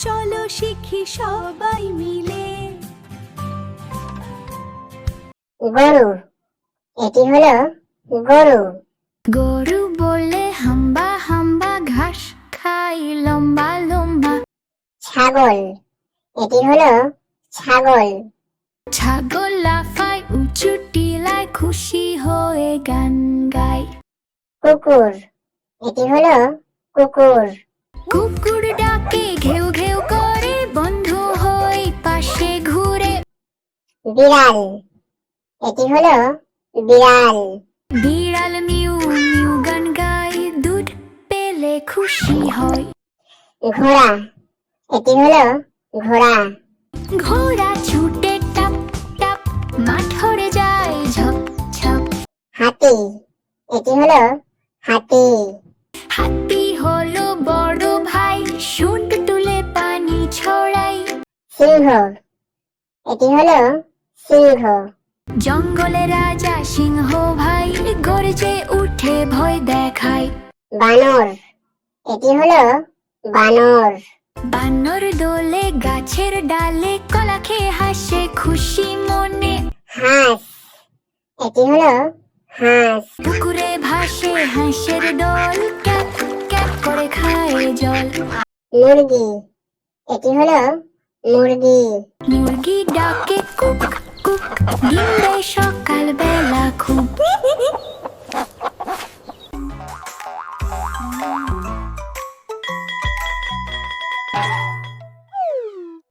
চলো শিখি সবাই মিলে। গরু, এটি হলো গরু। গরু বলে হাম্বা হাম্বা, ঘাস খাই লম্বা লম্বা। ছাগল, এটি হলো ছাগল। ছাগল লাফায় উঁচু টিলায়, খুশি হয়ে গান গায়। কুকুর, এটি হলো কুকুর। কুকুর ডাকে ঘেউ ঘেউ করে, বন্ধু হয়ে পাশে ঘুরে। বিড়াল, এটি হলো বিড়াল। বিড়াল মিউ মিউ গান গায়, দুধ পেলে খুশি হয়। ঘোড়া, এটি হলো ঘোড়া। ঘোড়া ছুটে টাপ টাপ, মাঠ ধরে যায় ঝপ ঝপ। হাতি, এটি হলো হাতি। হাতি হলো বড় ভাই, শুঁট তুলে পানি ছড়াই। সিংহ, এটি হলো সিংহ। জঙ্গলে রাজা সিংহ ভাই, গর্জে উঠে ভয় দেখায়। বানর, এটি হলো বানর। বানর দোলে গাছের ডালে, কলা খেয়ে হাসে খুশি মনে। হাঁস, এটি হলো হাঁস। পুকুরে ভাসে হাঁসের দল, ক্যাপ ক্যাপ করে খায় জল। মুরগি, এটি হলো মুরগি। মুরগি ডাকে কুক কুক, ডিম দেয় সকাল বেলা খুব।